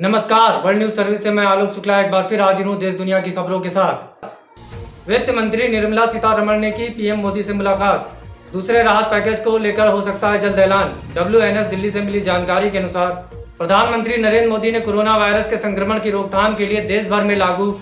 नमस्कार, world news service से मैं आलोक शुक्ला एक बार फिर हाजिर हूँ देश दुनिया की खबरों के साथ। वित्त मंत्री निर्मला सीतारमण ने की पीएम मोदी से मुलाकात। दूसरे राहत पैकेज को लेकर हो सकता है जल्द ऐलान। WNS दिल्ली से मिली जानकारी के अनुसार प्रधानमंत्री नरेंद्र मोदी ने कोरोना वायरस के संक्रमण की रोकथाम के लिए देश भर में लागू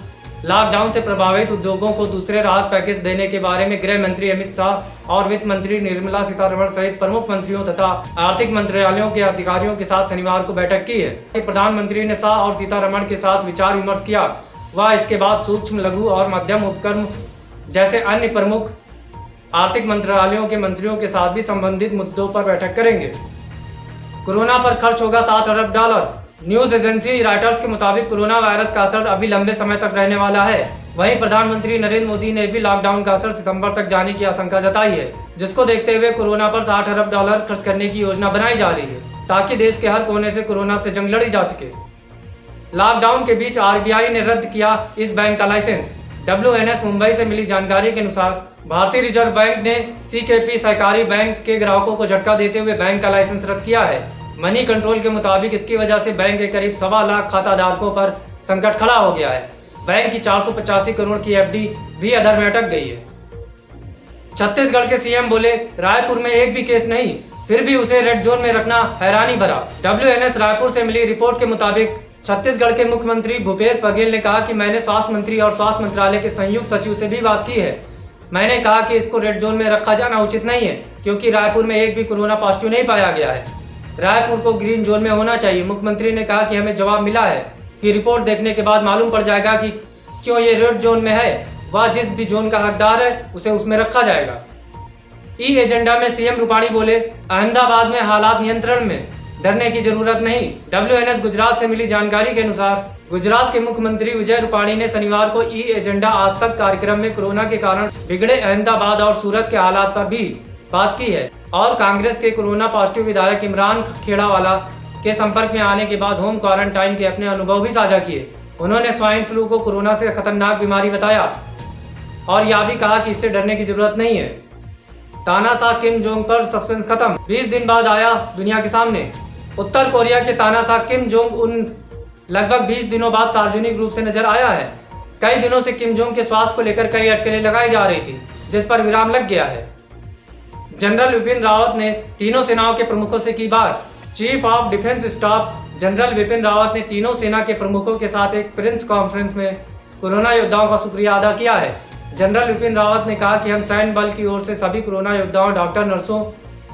लॉकडाउन से प्रभावित उद्योगों को दूसरे राहत पैकेज देने के बारे में गृह मंत्री अमित शाह और वित्त मंत्री निर्मला सीतारमण सहित प्रमुख मंत्रियों तथा आर्थिक मंत्रालयों के अधिकारियों के साथ शनिवार को बैठक की है। प्रधानमंत्री ने शाह और सीतारमण के साथ विचार विमर्श किया। वह इसके बाद सूक्ष्म, लघु और मध्यम उपक्रम जैसे अन्य प्रमुख आर्थिक मंत्रालयों के मंत्रियों के साथ भी संबंधित मुद्दों पर बैठक करेंगे। कोरोना पर खर्च होगा $7 अरब। न्यूज एजेंसी रॉयटर्स के मुताबिक कोरोना वायरस का असर अभी लंबे समय तक रहने वाला है। वहीं प्रधानमंत्री नरेंद्र मोदी ने भी लॉकडाउन का असर सितंबर तक जाने की आशंका जताई है, जिसको देखते हुए कोरोना पर $60 अरब खर्च करने की योजना बनाई जा रही है ताकि देश के हर कोने से कोरोना से जंग लड़ी जा सके। लॉकडाउन के बीच RBI ने रद्द किया इस बैंक का लाइसेंस। WNS मुंबई से मिली जानकारी के अनुसार भारतीय रिजर्व बैंक ने CKP सहकारी बैंक के ग्राहकों को झटका देते हुए बैंक का लाइसेंस रद्द किया है। मनी कंट्रोल के मुताबिक इसकी वजह से बैंक के करीब 1.25 लाख खाता धारकों पर संकट खड़ा हो गया है। बैंक की 485 करोड़ की FD भी अधर में अटक गई है। छत्तीसगढ़ के CM बोले, रायपुर में एक भी केस नहीं, फिर भी उसे रेड जोन में रखना हैरानी भरा। WNS रायपुर से मिली रिपोर्ट के मुताबिक छत्तीसगढ़ के मुख्यमंत्री भूपेश बघेल ने कहा कि मैंने स्वास्थ्य मंत्री और स्वास्थ्य मंत्रालय के संयुक्त सचिव से भी बात की है। मैंने कहा कि इसको रेड जोन में रखा जाना उचित नहीं है, क्योंकि रायपुर में एक भी कोरोना पॉजिटिव नहीं पाया गया है। रायपुर को ग्रीन जोन में होना चाहिए। मुख्यमंत्री ने कहा कि हमें जवाब मिला है कि रिपोर्ट देखने के बाद मालूम पड़ जाएगा कि क्यों ये रेड जोन में है। वह जिस भी जोन का हकदार है उसे उसमें रखा जाएगा। ई एजेंडा में CM रूपाणी बोले, अहमदाबाद में हालात नियंत्रण में, डरने की जरूरत नहीं। WNS गुजरात से मिली जानकारी के अनुसार गुजरात के मुख्यमंत्री विजय रूपाणी ने शनिवार को ई एजेंडा आज तक कार्यक्रम में कोरोना के कारण बिगड़े अहमदाबाद और सूरत के हालात पर भी बात की है और कांग्रेस के कोरोना पॉजिटिव विधायक इमरान खेड़ावाला के संपर्क में आने के बाद होम क्वारंटाइन के अपने अनुभव भी साझा किए। उन्होंने स्वाइन फ्लू को कोरोना से खतरनाक बीमारी बताया और यह भी कहा कि इससे डरने की जरूरत नहीं है। तानाशाह किम जोंग पर सस्पेंस खत्म, 20 दिन बाद आया दुनिया के सामने। उत्तर कोरिया के तानाशाह किम जोंग उन लगभग 20 दिनों बाद सार्वजनिक रूप से नजर आया है। कई दिनों से किम जोंग के स्वास्थ्य को लेकर कई अटकलें लगाई जा रही थी, जिस पर विराम लग गया है। जनरल विपिन रावत ने तीनों सेनाओं के प्रमुखों से की बात। Chief of defence staff general Vipin Rawat ने तीनों सेना के प्रमुखों के साथ एक प्रेस कॉन्फ्रेंस में कोरोना योद्धाओं का शुक्रिया अदा किया है। जनरल विपिन रावत ने कहा कि हम सैन्य बल की ओर से सभी कोरोना योद्धाओं, डॉक्टर, नर्सों,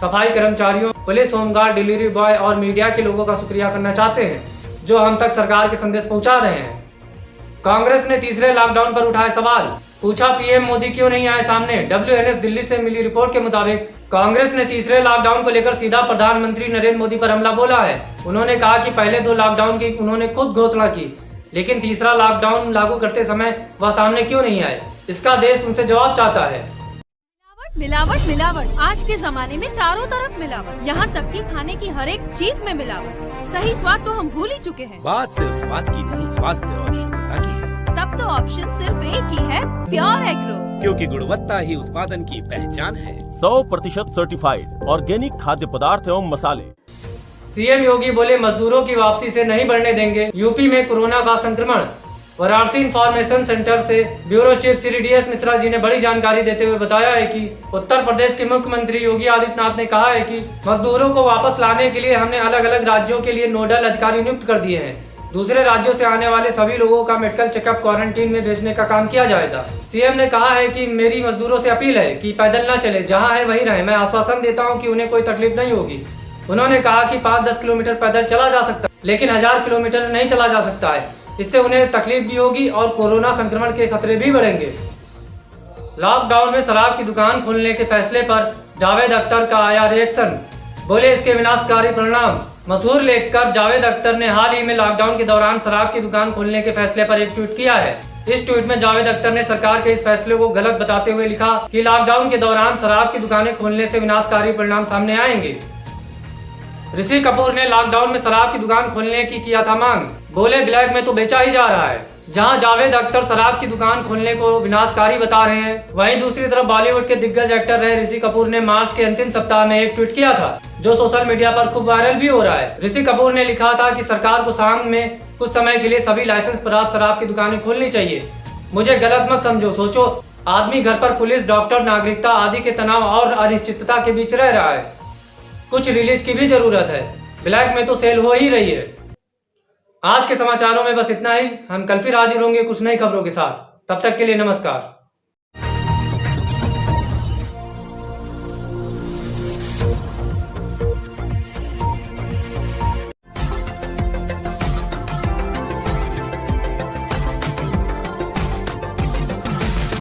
सफाई कर्मचारियों, पुलिस, होमगार्ड, डिलीवरी बॉय और मीडिया के लोगों का शुक्रिया करना चाहते हैं जो हम तक सरकार के संदेश पहुंचा रहे हैं। कांग्रेस ने तीसरे लॉकडाउन पर उठाए सवाल, पूछा पीएम मोदी क्यों नहीं आए सामने। WNS दिल्ली से मिली रिपोर्ट के मुताबिक कांग्रेस ने तीसरे लॉकडाउन को लेकर सीधा प्रधानमंत्री नरेंद्र मोदी पर हमला बोला है। उन्होंने कहा कि पहले 2 लॉकडाउन की उन्होंने खुद घोषणा की, लेकिन तीसरा लॉकडाउन लागू करते समय वह सामने क्यों नहीं आए। इसका देश उनसे जवाब चाहता है। मिलावट मिलावट, आज के जमाने में चारों तरफ मिलावट, यहाँ तक कि खाने की हर एक चीज में मिलावट। सही स्वाद तो हम भूल ही चुके हैं। बात सिर्फ स्वाद की नहीं, स्वास्थ्य और शुद्धता की है। तब तो ऑप्शन सिर्फ एक ही है, प्योर एग्रो, क्योंकि गुणवत्ता ही उत्पादन की पहचान है। 100% सर्टिफाइड ऑर्गेनिक खाद्य पदार्थ एवं मसाले। CM योगी बोले, मजदूरों की वापसी से नहीं बढ़ने देंगे यूपी में कोरोना का संक्रमण। वाराणसी इंफॉर्मेशन सेंटर से bureau chief Shri DS Mishra ji ने बड़ी जानकारी देते हुए बताया है कि उत्तर प्रदेश के मुख्यमंत्री योगी आदित्यनाथ ने कहा है कि मजदूरों को वापस लाने के लिए हमने अलग अलग राज्यों के लिए नोडल अधिकारी नियुक्त कर दिए हैं। दूसरे राज्यों से आने वाले सभी लोगों का मेडिकल चेकअप क्वारंटीन में भेजने का काम किया जाएगा। CM ने कहा है कि मेरी मजदूरों से अपील है कि पैदल न चले, जहां है वहीं रहें। मैं आश्वासन देता हूं कि उन्हें कोई तकलीफ नहीं होगी। उन्होंने कहा कि 5-10 किलोमीटर पैदल चला जा सकता है, लेकिन 1000 किलोमीटर नहीं चला जा सकता है। इससे उन्हें तकलीफ भी होगी और कोरोना संक्रमण के खतरे भी बढ़ेंगे। लॉकडाउन में शराब की दुकान खोलने के फैसले पर जावेद अख्तर का आया रिएक्शन। बोले, इसके विनाशकारी परिणाम। मशहूर लेखकर जावेद अख्तर ने हाल ही में लॉकडाउन के दौरान शराब की दुकान खोलने के फैसले पर एक ट्वीट किया है। इस ट्वीट में जावेद अख्तर ने सरकार के इस फैसले को गलत बताते हुए लिखा कि लॉकडाउन के दौरान शराब की दुकानें खोलने से विनाशकारी परिणाम सामने आएंगे। ऋषि कपूर ने लॉकडाउन में शराब की दुकान खोलने की किया था मांग। बोले, ब्लैक में तो बेचा ही जा रहा है। जहां जावेद अख्तर शराब की दुकान खोलने को विनाशकारी बता रहे हैं, वहीं दूसरी तरफ बॉलीवुड के दिग्गज एक्टर रहे ऋषि कपूर ने मार्च के अंतिम सप्ताह में एक ट्वीट किया था, जो सोशल मीडिया पर खूब वायरल भी हो रहा है। ऋषि कपूर ने लिखा था कि सरकार को शाम में कुछ समय के लिए सभी लाइसेंस प्राप्त शराब की दुकानें खोलनी चाहिए। मुझे गलत मत समझो, सोचो आदमी घर पर पुलिस, डॉक्टर, नागरिकता आदि के तनाव और अनिश्चितता के बीच रह रहा है। कुछ रिलीज की भी जरूरत है, ब्लैक में तो सेल हो ही रही है। आज के समाचारों में बस इतना ही। हम कल फिर हाजिर होंगे कुछ नई खबरों के साथ। तब तक के लिए नमस्कार।